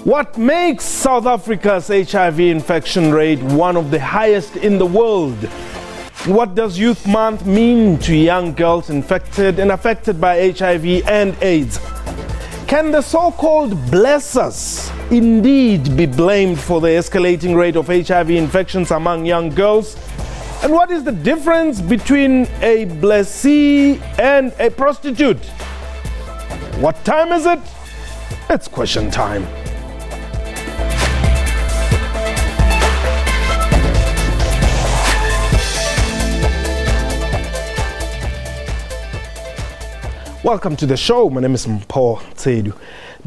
What makes South Africa's HIV infection rate one of the highest in the world? What does Youth Month mean to young girls infected and affected by HIV and AIDS? Can the so-called blessers indeed be blamed for the escalating rate of HIV infections among young girls? And what is the difference between a blessee and a prostitute? What time is it? It's question time. Welcome to the show. My name is Mpho, Tsedu.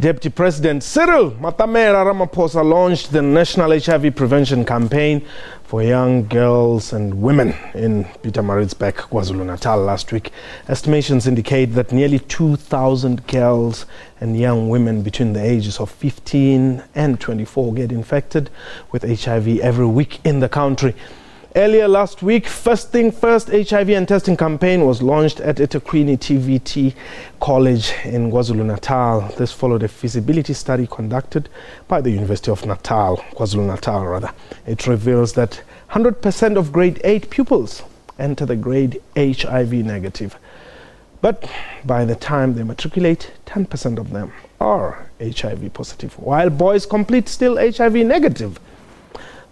Deputy President Cyril Ramaphosa launched the National HIV Prevention Campaign for young girls and women in Pietermaritzburg, KwaZulu-Natal last week. Estimations indicate that nearly 2,000 girls and young women between the ages of 15 and 24 get infected with HIV every week in the country. Earlier last week, First Thing First HIV and testing campaign was launched at Thekwini TVET College in KwaZulu-Natal. This followed a feasibility study conducted by the University of KwaZulu-Natal rather. It reveals that 100% of grade 8 pupils enter the grade HIV-negative. But by the time they matriculate, 10% of them are HIV-positive, while boys complete still HIV-negative.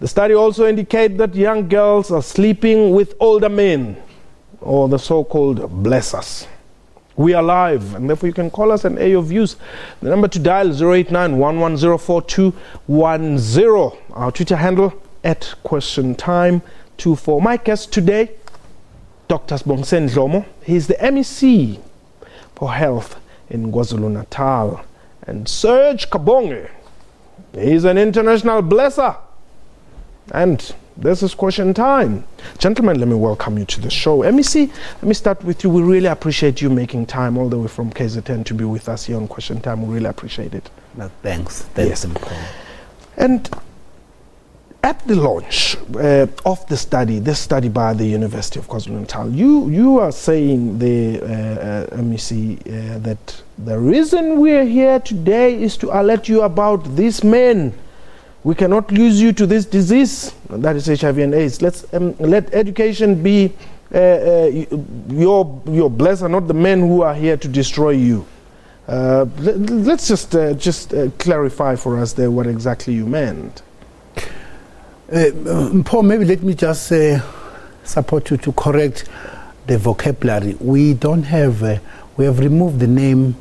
The study also indicates that young girls are sleeping with older men, or the so-called blessers. We are live, and therefore you can call us and air your views. The number to dial 089-1104210. Our Twitter handle @QuestionTime24. My guest today, Dr. Sbongsen Dlomo. He's the MEC for Health in KwaZulu-Natal. And Serge Kabonge, he's an international blesser. And this is question time. Gentlemen, let me welcome you to the show. MEC, let me start with you. We really appreciate you making time all the way from KZN to be with us here on Question Time. We really appreciate it. No, thanks. Thanks, yes. And at the launch of the study, this study by the University of KwaZulu-Natal, you are saying, the MEC, that the reason we're here today is to alert you about these men. We cannot lose you to this disease, that is HIV and AIDS. Let's let education be your blesser, not the men who are here to destroy you. Let's just clarify for us there what exactly you meant. Mpho, maybe let me just support you to correct the vocabulary. We don't have, we have removed the name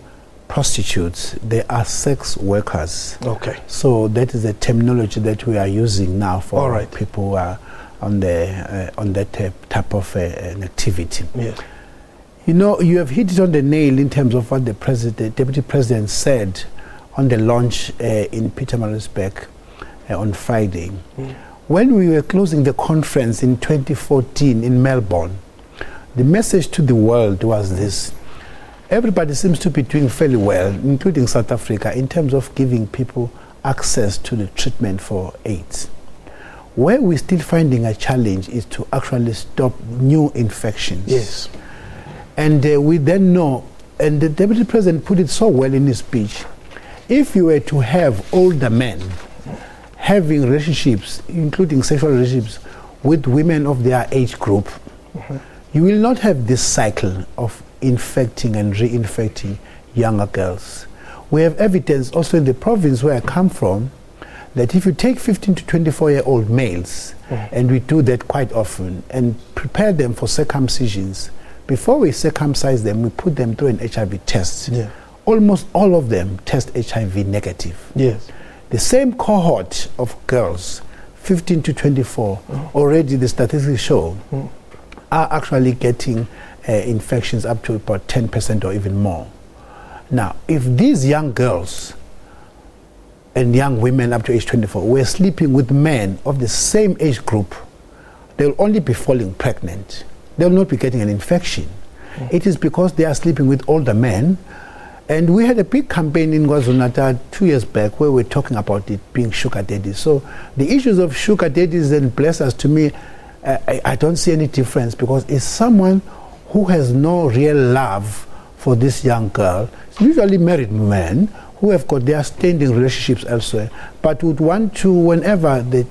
prostitutes. They are sex workers. Okay. So that is the terminology that we are using now for people who are on that type of an activity. Yes. You know, you have hit it on the nail in terms of what the Deputy President said on the launch in Pietermaritzburg on Friday. Mm. When we were closing the conference in 2014 in Melbourne, the message to the world was this: everybody seems to be doing fairly well, including South Africa, in terms of giving people access to the treatment for AIDS. Where we're still finding a challenge is to actually stop new infections. Yes. And we then know, and the Deputy President put it so well in his speech, if you were to have older men having relationships, including sexual relationships, with women of their age group, you will not have this cycle of infecting and reinfecting younger girls. We have evidence also in the province where I come from that if you take 15 to 24-year-old males, and we do that quite often, and prepare them for circumcisions, before we circumcise them, we put them through an HIV test. Yeah. Almost all of them test HIV negative. Yes. The same cohort of girls, 15 to 24, already the statistics show, are actually getting infections up to about 10% or even more. Now, if these young girls and young women up to age 24 were sleeping with men of the same age group, they'll only be falling pregnant. They'll not be getting an infection. It is because they are sleeping with older men. And we had a big campaign in KwaZulu-Natal 2 years back where we're talking about it being sugar daddies. So the issues of sugar daddies and blessers, to me, I don't see any difference, because it's someone who has no real love for this young girl, usually married men who have got their standing relationships elsewhere, but would want to, whenever it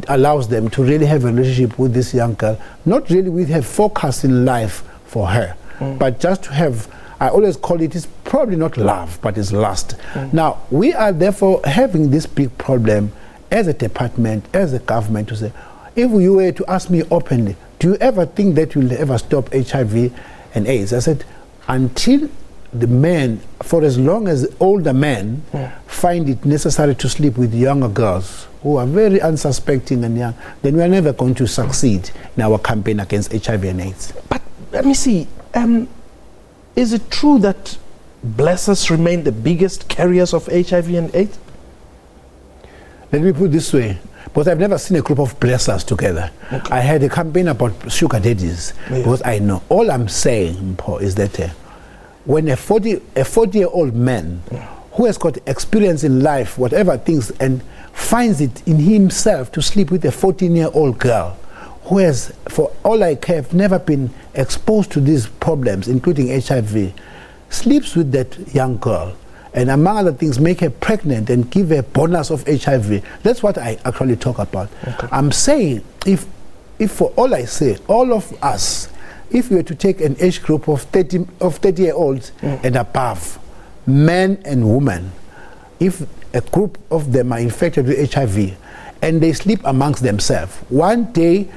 allows them to really have a relationship with this young girl, not really with her focus in life for her, but just to have, I always call it's probably not love, but it's lust. Now, we are therefore having this big problem as a department, as a government, to say, if you were to ask me openly, do you ever think that you'll ever stop HIV and AIDS? I said, until the men, for as long as older men find it necessary to sleep with younger girls who are very unsuspecting and young, then we are never going to succeed in our campaign against HIV and AIDS. But let me see, is it true that blessers remain the biggest carriers of HIV and AIDS? Let me put it this way, because I've never seen a group of blessers together. Okay. I had a campaign about sugar daddies, because I know. All I'm saying, Mpho, is that when a 40-year-old man who has got experience in life, whatever things, and finds it in himself to sleep with a 14-year-old girl who has, for all I care, have never been exposed to these problems, including HIV, sleeps with that young girl, and among other things, make her pregnant and give her bonus of HIV. That's what I actually talk about. Okay. I'm saying, if for all I say, all of us, if we were to take an age group of 30-year-olds and above, men and women, if a group of them are infected with HIV and they sleep amongst themselves, one day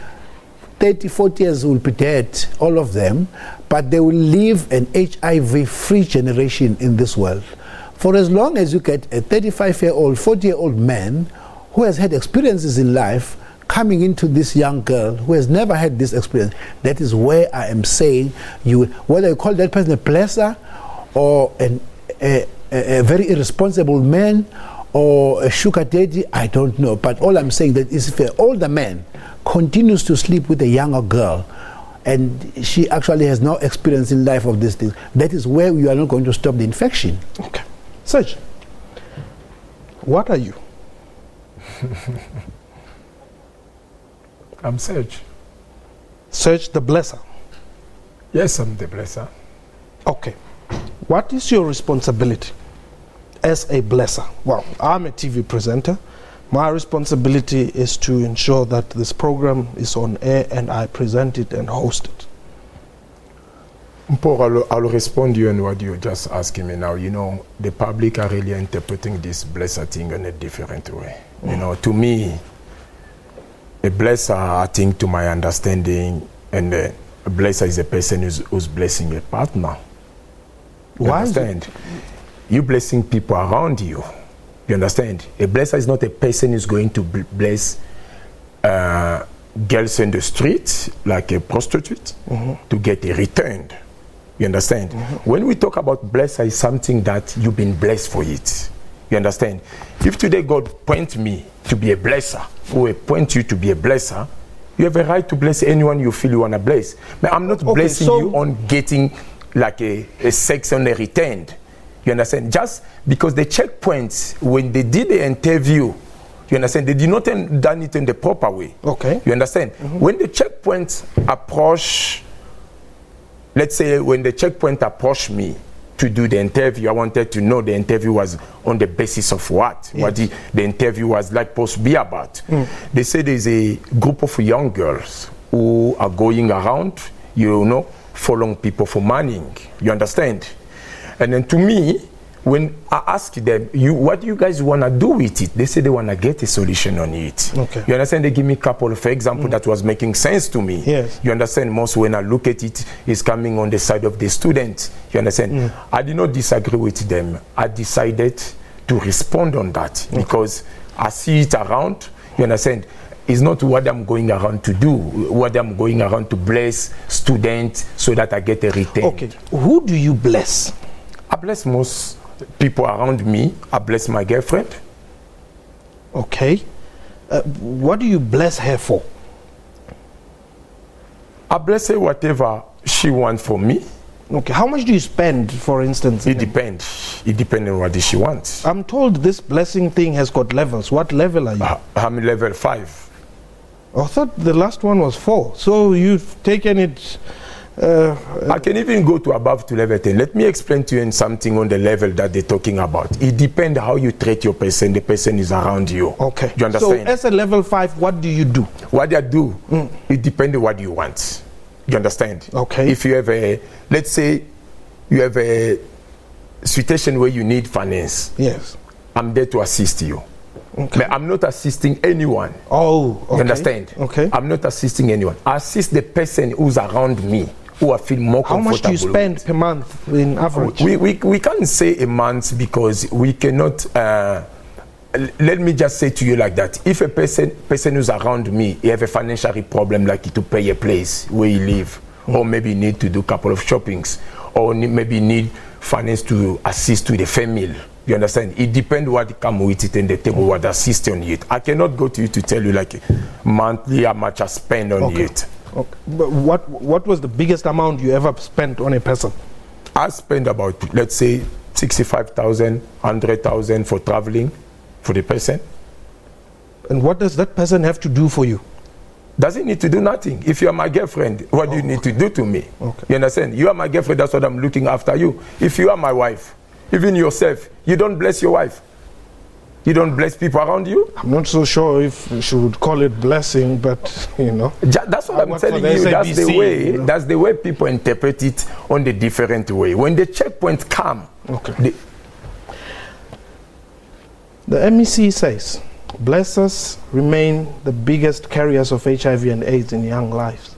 30, 40 years will be dead, all of them, but they will live an HIV-free generation in this world. For as long as you get a 35-year-old, 40-year-old man who has had experiences in life coming into this young girl who has never had this experience, that is where I am saying, whether you call that person a blesser or a very irresponsible man or a sugar daddy, I don't know. But all I'm saying that is if an older man continues to sleep with a younger girl and she actually has no experience in life of these things, that is where we are not going to stop the infection. Okay. Serge, what are you? I'm Serge. Serge the blesser? Yes, I'm the blesser. Okay. What is your responsibility as a blesser? Well, I'm a TV presenter. My responsibility is to ensure that this program is on air and I present it and host it. Mpho, I'll respond to you and what you just asking me now. You know, the public are really interpreting this blesser thing in a different way. You know, to me, a blesser, I think to my understanding, and a blesser is a person who's blessing a partner. You Why understand? You blessing people around you. You understand? A blesser is not a person who's going to bless girls in the street, like a prostitute, to get a return. You understand? When we talk about blesser, it's something that you've been blessed for it. You understand? If today God points me to be a blesser, or point you to be a blesser, you have a right to bless anyone you feel you want to bless. But I'm not blessing you on getting like a sex on a return. You understand? Just because the checkpoints, when they did the interview, you understand, they did not done it in the proper way. Okay. You understand? When the checkpoints approach, let's say when the checkpoint approached me to do the interview, I wanted to know the interview was on the basis of what? Yes. What the interview was like supposed to be about. They say there's a group of young girls who are going around, you know, following people for money. You understand? And then to me, when I ask them, what do you guys want to do with it? They say they want to get a solution on it. Okay. You understand? They give me a couple of examples that was making sense to me. Yes. You understand? Most when I look at it, it's coming on the side of the students. You understand? I did not disagree with them. I decided to respond on that because I see it around. You understand? It's not what I'm going around to do, what I'm going around to bless students so that I get a return. Okay. Who do you bless? I bless most people around me. I bless my girlfriend. Okay. What do you bless her for? I bless her whatever she wants from me. Okay. How much do you spend, for instance? It depends. It depends on what she wants. I'm told this blessing thing has got levels. What level are you? I'm level 5. I thought the last one was 4. So you've taken it I can even go to above to level 10. Let me explain to you something on the level that they're talking about. It depends how you treat your person, the person is around you. Okay. You understand? So as a level 5, what do you do? What I do, it depends on what you want. You understand? Okay. If you have a, let's say, you have a situation where you need finance. Yes. I'm there to assist you. Okay. But I'm not assisting anyone. Oh, okay. You understand? Okay. I'm not assisting anyone. I assist the person who's around me, who I feel more How comfortable. much do you spend per month in average? We can't say a month because we cannot. Let me just say to you like that. If a person who's around me, he have a financial problem, like to pay a place where he live, or maybe need to do a couple of shoppings, or maybe need finance to assist to the family. You understand? It depends what come with it in the table, what assist on it. I cannot go to you to tell you like monthly how much I spend on it. Okay. But what was the biggest amount you ever spent on a person? I spend about, let's say, 65,000, 100,000 for traveling for the person. And what does that person have to do for you? Doesn't need to do nothing. If you are my girlfriend, what do you need to do to me? Okay. You understand? You are my girlfriend, that's what I'm looking after you. If you are my wife, even yourself, you don't bless your wife. You don't bless people around you. I'm not so sure if you should call it blessing, but you know. That's what I'm telling you. That's the way. You know? That's the way people interpret it on the different way. When the checkpoints come, okay. The MEC says, blessers remain the biggest carriers of HIV and AIDS in young lives.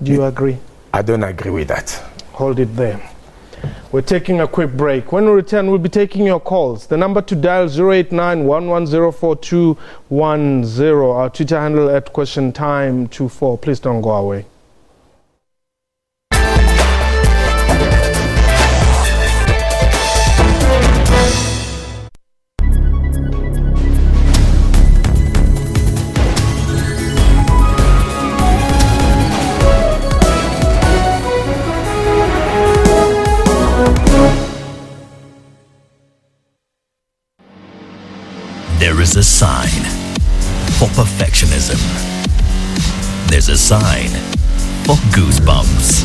Do you agree? I don't agree with that. Hold it there. We're taking a quick break. When we return, we'll be taking your calls. The number to dial 089-1104-210. Our Twitter handle at QuestionTime24. Please don't go away. There is a sign for perfectionism. There's a sign for goosebumps.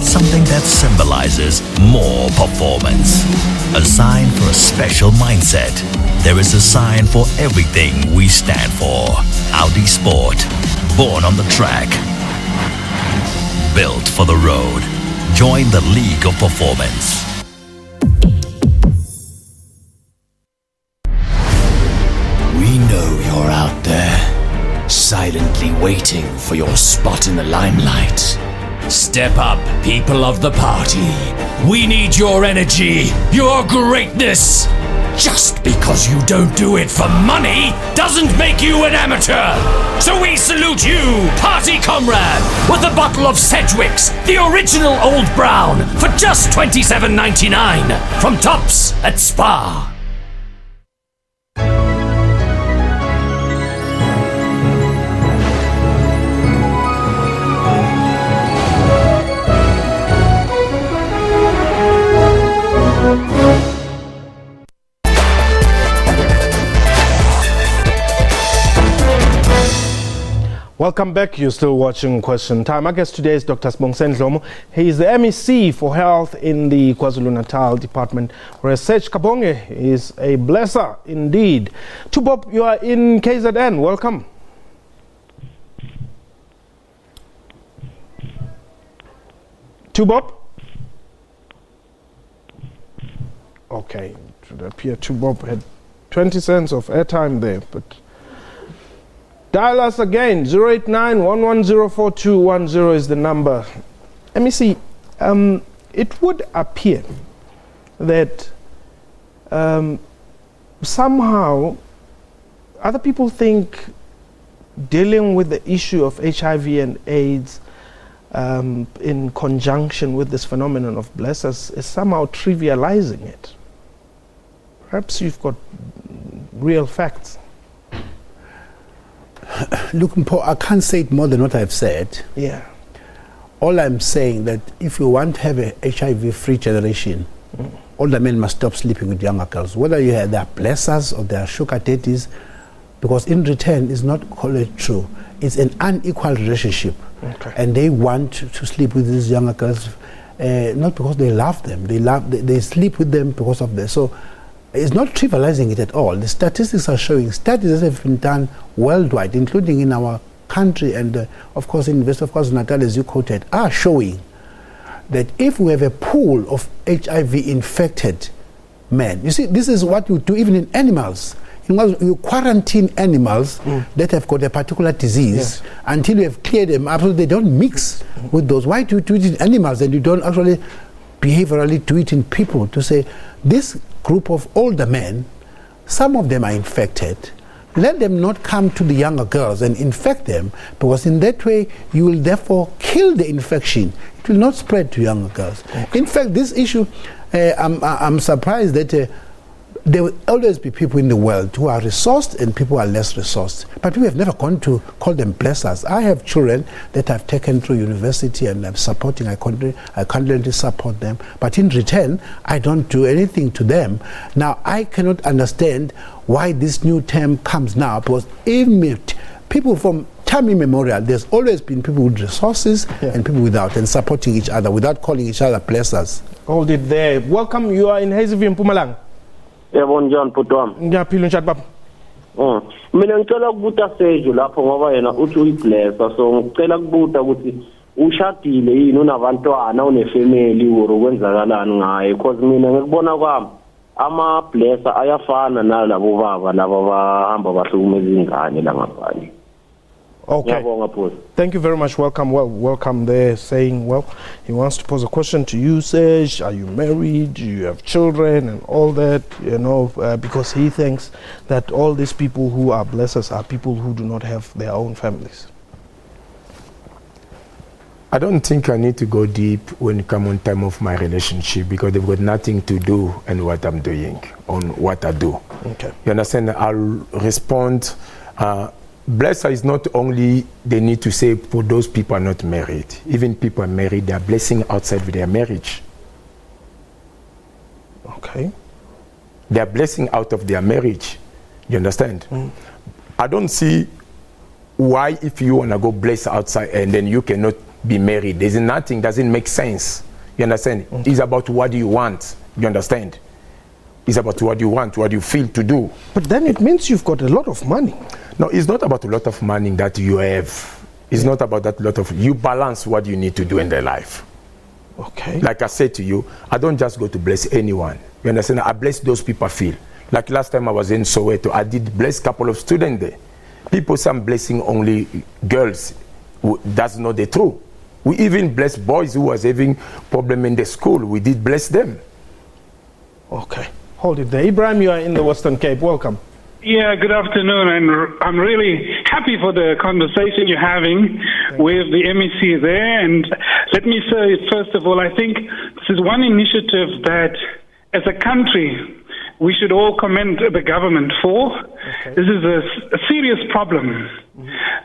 Something that symbolizes more performance. A sign for a special mindset. There is a sign for everything we stand for. Audi Sport, born on the track. Built for the road. Join the League of Performance. We know you're out there, silently waiting for your spot in the limelight. Step up, people of the party. We need your energy, your greatness. Just because you don't do it for money doesn't make you an amateur. So we salute you, party comrade, with a bottle of Sedgwick's, the original Old Brown, for just $27.99 from Tops at Spa. Welcome back. You're still watching Question Time. Our guest today is Dr. Sibongiseni Dlomo. He is the MEC for Health in the KwaZulu-Natal department, whereas Serge Kabonge is a blesser indeed. Tubop, you are in KZN. Welcome. Tubop? Okay, it would appear Tubop had 20 cents of airtime there, but dial us again. 089-1104-210 is the number. Let me see. It would appear that somehow other people think dealing with the issue of HIV and AIDS in conjunction with this phenomenon of blessers is somehow trivializing it. Perhaps you've got real facts. Look, Mpho, I can't say it more than what I've said. Yeah. All I'm saying that if you want to have a HIV-free generation, older men must stop sleeping with younger girls. Whether they are blessers or they are sugar daddies, because in return, it's not called true. it's an unequal relationship. Okay. And they want to sleep with these younger girls, not because they love them. They sleep with them because of this. So it's not trivializing it at all. The statistics are showing, studies that have been done worldwide, including in our country and of course in University of KwaZulu-Natal, as you quoted, are showing that if we have a pool of HIV infected men, you see, this is what you do even in animals. You quarantine animals that have got a particular disease until you have cleared them up so they don't mix with those. Why do you do it in animals and you don't actually behaviorally do it in people, to say this group of older men, some of them are infected, let them not come to the younger girls and infect them, because in that way you will therefore kill the infection. It will not spread to younger girls. In fact, this issue, I'm surprised that there will always be people in the world who are resourced and people who are less resourced. But we have never gone to call them blessers. I have children that I've taken through university and I'm supporting. I constantly support them. But in return, I don't do anything to them. Now, I cannot understand why this new term comes now, because even people from time immemorial, there's always been people with resources and people without, and supporting each other without calling each other blessers. Hold it there. Welcome. You are in Hazyview, Mpumalanga. Yabona njani bhuti wami? Ngiyaphila njani baba? Mina ngicela ukubuta Tsedu lapho ngoba yena uthi uyiblessa, so ngicela ukubuta ukuthi ushadile yini, unabantwana, unefamily, ukwenzakalani ngaye, because mina ngikubona kwami ama blesser ayafana nalabo baba laba bahamba bahlukumeza ingane la ngaphandle. Okay. Thank you very much. Welcome. Well, welcome there. Saying, well, he wants to pose a question to you, Serge. Are you married? Do you have children and all that? You know, because he thinks that all these people who are blessers are people who do not have their own families. I don't think I need to go deep when it comes on time of my relationship, because they've got nothing to do in what I'm doing, on what I do. Okay. You understand? I'll respond. Blesser is not only they need to say for those people are not married. Even people are married, they are blessing outside of their marriage. Okay. They are blessing out of their marriage. You understand? I don't see why, if you want to go bless outside and then you cannot be married. There's nothing, doesn't make sense. You understand? It's about what you want. You understand? It's about what you want, what you feel to do. But then it means you've got a lot of money. No, it's not about a lot of money that you have. It's not about that lot of, you balance what you need to do in their life. Okay. Like I said to you, I don't just go to bless anyone. You understand? I bless those people I feel. Like last time I was in Soweto, I did bless a couple of students there. People say I'm blessing only girls. That's not the truth. We even bless boys who was having problem in the school. We did bless them. Okay. Hold it there. Ibrahim, you are in the Western Cape. Welcome. Yeah, good afternoon, and I'm really happy for the conversation you're having with the MEC there. And let me say, first of all, I think this is one initiative that, as a country, we should all commend the government for. Okay. This is a serious problem.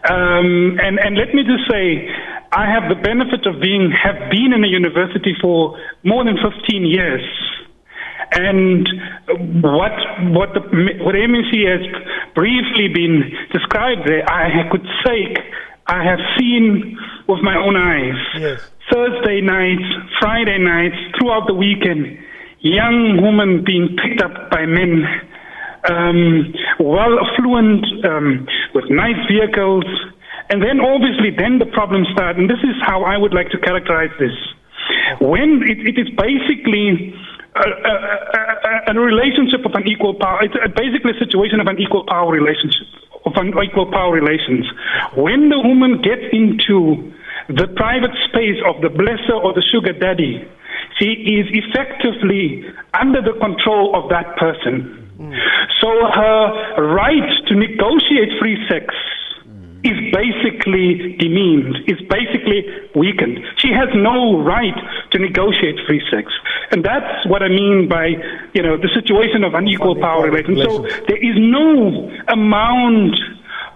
And let me just say, I have the benefit of have been in a university for more than 15 years. And what MEC has briefly been described there, I could say I have seen with my own eyes. Yes. Thursday nights, Friday nights, throughout the weekend, young women being picked up by men, well affluent, with nice vehicles, and then obviously the problems start. And this is how I would like to characterize this. When it is basically a relationship of an equal power. It's basically a situation of an equal power relationship, of unequal power relations. When the woman gets into the private space of the blesser or the sugar daddy, she is effectively under the control of that person. So her right to negotiate free sex is basically demeaned, is basically weakened. She has no right to negotiate free sex. And that's what I mean by, the situation of unequal power relations. So there is no amount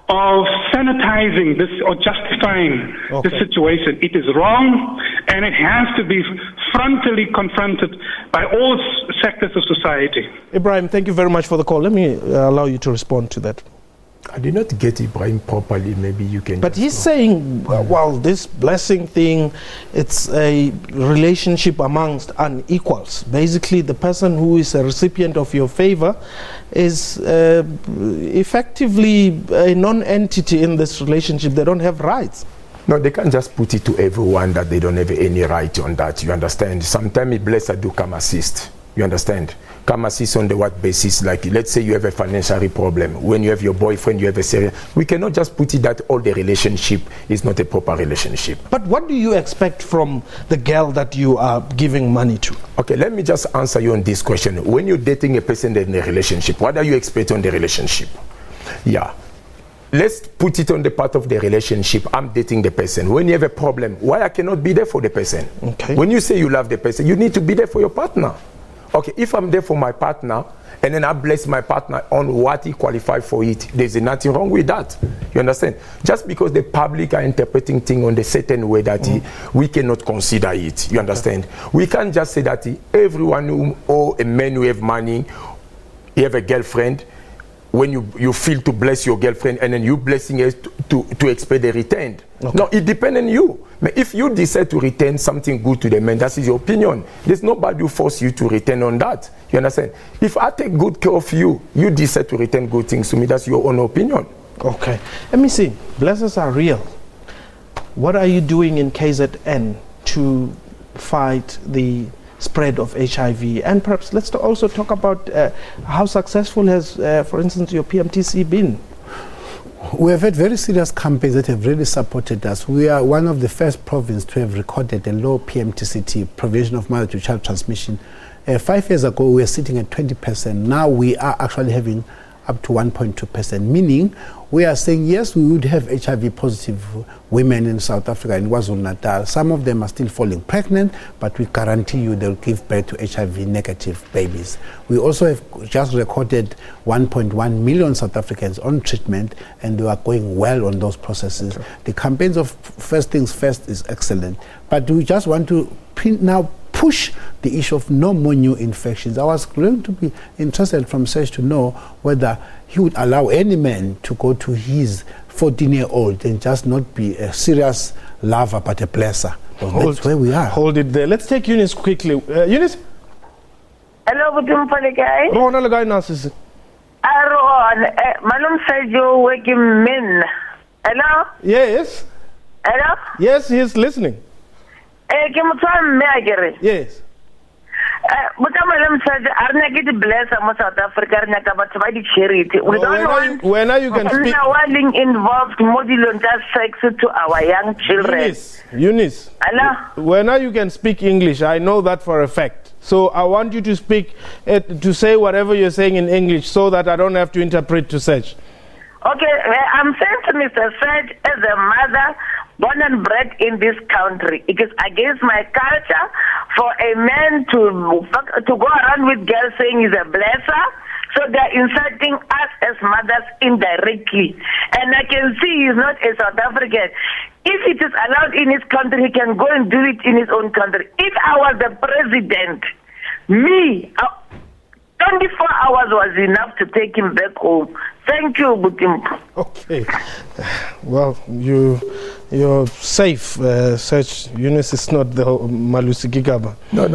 of sanitizing this or justifying the situation. It is wrong, and it has to be frontally confronted by all sectors of society. Ibrahim, thank you very much for the call. Let me allow you to respond to that. I did not get Ibrahim properly. Maybe you can. But he's saying, well, this blessing thing, it's a relationship amongst unequals. Basically, the person who is a recipient of your favor is effectively a non-entity in this relationship. They don't have rights. No, they can't just put it to everyone that they don't have any right on that. You understand? Sometimes a blesser do come assist. You understand? Come assist on the what basis? Like, let's say you have a financial problem. When you have your boyfriend, you have a serious. We cannot just put it that all the relationship is not a proper relationship. But what do you expect from the girl that you are giving money to? Okay, let me just answer you on this question. When you're dating a person in a relationship, what are you expecting on the relationship? Yeah. Let's put it on the part of the relationship. I'm dating the person. When you have a problem, why I cannot be there for the person? Okay. When you say you love the person, you need to be there for your partner. Okay, if I'm there for my partner, and then I bless my partner on what he qualified for it, there's nothing wrong with that. You understand? Just because the public are interpreting things on a certain way that we cannot consider it. You understand? We can't just say that everyone or a man who have money, he have a girlfriend, when you feel to bless your girlfriend and then you blessing her to expect the return. Okay. No, it depends on you. But if you decide to return something good to the man, that is your opinion. There's nobody who force you to return on that. You understand? If I take good care of you, you decide to return good things to me, that's your own opinion. Okay. Let me see. Blessings are real. What are you doing in KZN to fight the spread of HIV? And perhaps let's also talk about how successful has, for instance, your PMTC been? We have had very serious campaigns that have really supported us. We are one of the first provinces to have recorded a low PMTCT, prevention of mother-to-child transmission. 5 years ago, we were sitting at 20%. Now we are actually having up to 1.2%, meaning we are saying, yes, we would have HIV-positive women in South Africa, in KwaZulu-Natal. Some of them are still falling pregnant, but we guarantee you they'll give birth to HIV-negative babies. We also have just recorded 1.1 million South Africans on treatment, and they are going well on those processes. Okay. The campaigns of First Things First is excellent, but we just want to now push the issue of no more new infections. I was going to be interested from Serge to know whether he would allow any man to go to his 14-year-old and just not be a serious lover but a blesser. That's where we are. Hold it there. Let's take Eunice quickly. Eunice? Hello, good morning, guys. Malum said you're working men. Hello? Yes. Hello? Yes, he's listening. Yes. South Africa, charity. We don't want when are you can speak involved modulon just sex to our young children. Eunice. Hello? When are you can speak English? I know that for a fact. So I want you to speak, to say whatever you're saying in English so that I don't have to interpret to Serge. Okay, I'm saying to Mr. Serge, as a mother, born and bred in this country, it is against my culture for a man to go around with girls saying he's a blesser. So they're insulting us as mothers indirectly. And I can see he's not a South African. If it is allowed in his country, he can go and do it in his own country. If I was the president, 24 hours was enough to take him back home. Thank you, Butimpo. Okay. Well, you're safe. Such Eunice is not the Malusi Gigaba. No.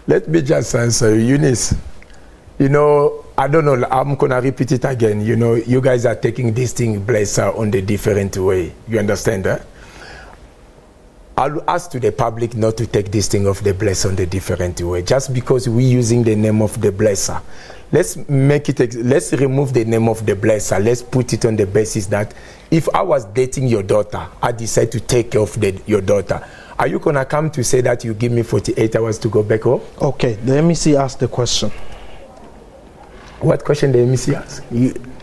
Let me just answer Eunice. You know, I don't know, I'm going to repeat it again. You know, you guys are taking this thing, blesser, on the different way. You understand that? I'll ask to the public not to take this thing of the blesser on the different way. Just because we're using the name of the blesser. Let's remove the name of the blesser. Let's put it on the basis that if I was dating your daughter, I decide to take care of your daughter. Are you going to come to say that you give me 48 hours to go back home? Okay, the MEC asked the question. What question the MEC asked?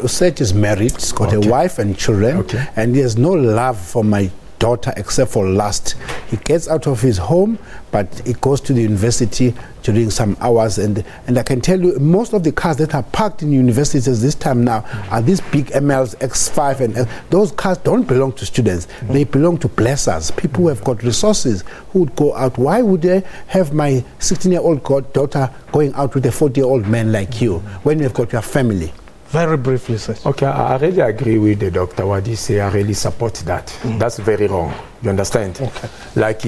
Serge is married, he's got a wife and children, and he has no love for my daughter except for lust. He gets out of his home, but he goes to the university during some hours, and I can tell you most of the cars that are parked in universities this time now are these big MLs, X5, and those cars don't belong to students. They belong to blessers, people who have got resources, who would go out. Why would they have my 16-year-old daughter going out with a 40-year-old man like you when you've got your family? Very briefly, sir. Okay, I really agree with the doctor. What he say, I really support that. That's very wrong. You understand? Okay. Like,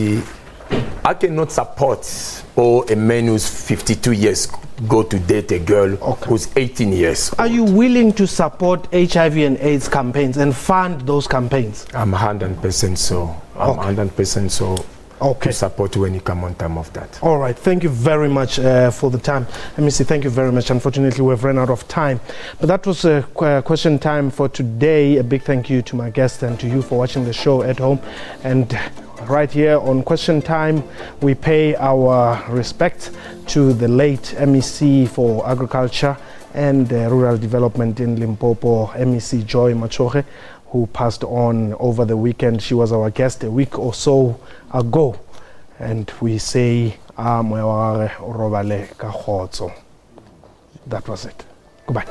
I cannot support a man who's 52 years go to date a girl who's 18 years. Are you willing to support HIV and AIDS campaigns and fund those campaigns? I'm 100% so. I'm 100% so. Okay. To support when you come on time of that. All right. Thank you very much for the time. Let me see. Thank you very much. Unfortunately, we've run out of time. But that was question time for today. A big thank you to my guest and to you for watching the show at home. And right here on Question Time, we pay our respect to the late MEC for Agriculture and Rural Development in Limpopo, MEC Joy Machoge, who passed on over the weekend. She was our guest a week or so ago. And we say, that was it. Goodbye.